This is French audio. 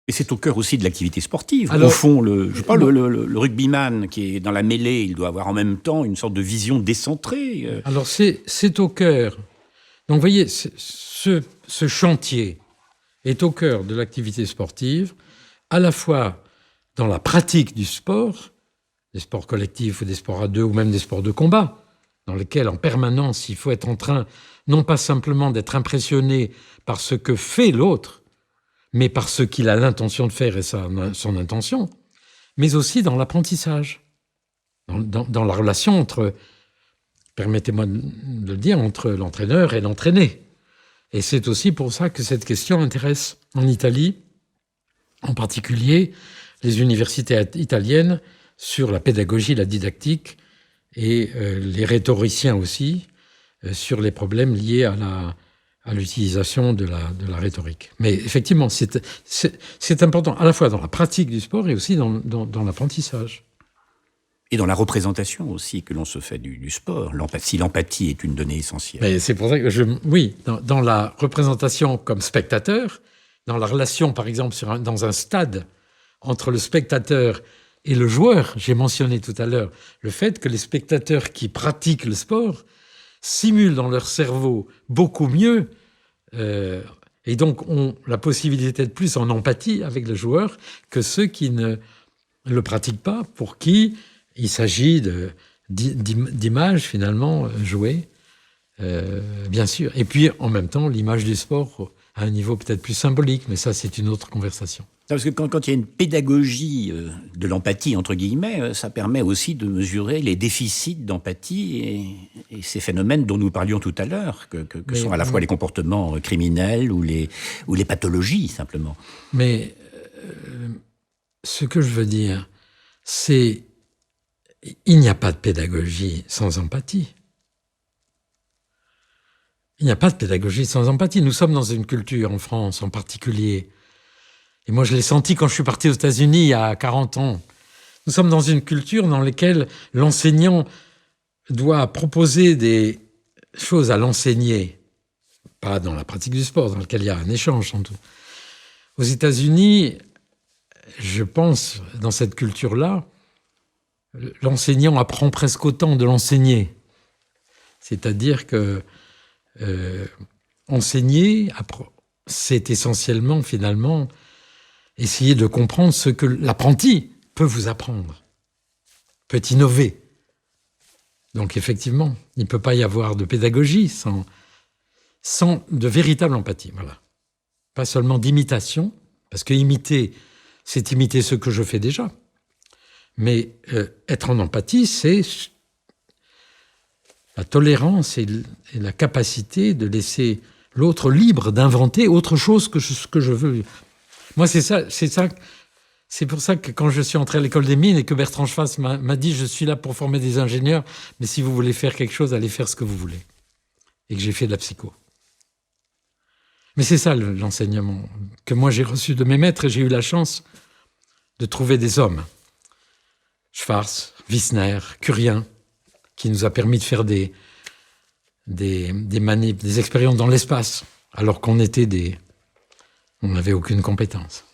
Et c'est au cœur aussi de l'activité sportive. Alors, au fond, le rugbyman qui est dans la mêlée, il doit avoir en même temps une sorte de vision décentrée. Alors, c'est au cœur. Donc, vous voyez, ce chantier est au cœur de l'activité sportive, à la fois dans la pratique du sport, des sports collectifs ou des sports à deux, ou même des sports de combat, dans lesquels, en permanence, il faut être en train, non pas simplement d'être impressionné par ce que fait l'autre, mais par ce qu'il a l'intention de faire et son intention, mais aussi dans l'apprentissage, dans la relation entre, permettez-moi de le dire, entre l'entraîneur et l'entraîné. Et c'est aussi pour ça que cette question intéresse en Italie, en particulier les universités italiennes, sur la pédagogie, la didactique, et les rhétoriciens aussi, sur les problèmes liés à l'utilisation de la rhétorique. Mais effectivement, c'est important, à la fois dans la pratique du sport et aussi dans l'apprentissage. Et dans la représentation aussi que l'on se fait du sport. Si l'empathie est une donnée essentielle. Mais c'est pour ça que oui, dans la représentation comme spectateur, dans la relation, par exemple, dans un stade entre le spectateur et le joueur, j'ai mentionné tout à l'heure le fait que les spectateurs qui pratiquent le sport simulent dans leur cerveau beaucoup mieux et donc ont la possibilité d'être plus en empathie avec le joueur que ceux qui ne le pratiquent pas, pour qui il s'agit d'images finalement jouées, bien sûr. Et puis en même temps, l'image du sport à un niveau peut-être plus symbolique, mais ça c'est une autre conversation. Parce que quand il y a une pédagogie de l'empathie, entre guillemets, ça permet aussi de mesurer les déficits d'empathie et ces phénomènes dont nous parlions tout à l'heure, que sont à la fois les comportements criminels ou les pathologies, simplement. Mais ce que je veux dire, c'est il n'y a pas de pédagogie sans empathie. Il n'y a pas de pédagogie sans empathie. Nous sommes dans une culture, en France en particulier, et moi je l'ai senti quand je suis parti aux États-Unis il y a 40 ans. Nous sommes dans une culture dans laquelle l'enseignant doit proposer des choses à l'enseigner, pas dans la pratique du sport, dans lequel il y a un échange sans doute. Aux États-Unis, je pense, dans cette culture-là, l'enseignant apprend presque autant de l'enseigner. C'est-à-dire que enseigner, c'est essentiellement, finalement, essayer de comprendre ce que l'apprenti peut vous apprendre, peut innover. Donc effectivement, il ne peut pas y avoir de pédagogie sans de véritable empathie. Voilà. Pas seulement d'imitation, parce que imiter, c'est imiter ce que je fais déjà. Mais être en empathie, c'est la tolérance et la capacité de laisser l'autre libre d'inventer autre chose que ce que je veux. Moi, c'est ça. C'est pour ça que quand je suis entré à l'école des mines et que Bertrand Schwartz m'a dit « Je suis là pour former des ingénieurs, mais si vous voulez faire quelque chose, allez faire ce que vous voulez. » Et que j'ai fait de la psycho. Mais c'est ça l'enseignement que moi j'ai reçu de mes maîtres, et j'ai eu la chance de trouver des hommes. Schwartz, Wissner, Curien, qui nous a permis de faire des expériences dans l'espace, alors qu'on n'avait aucune compétence.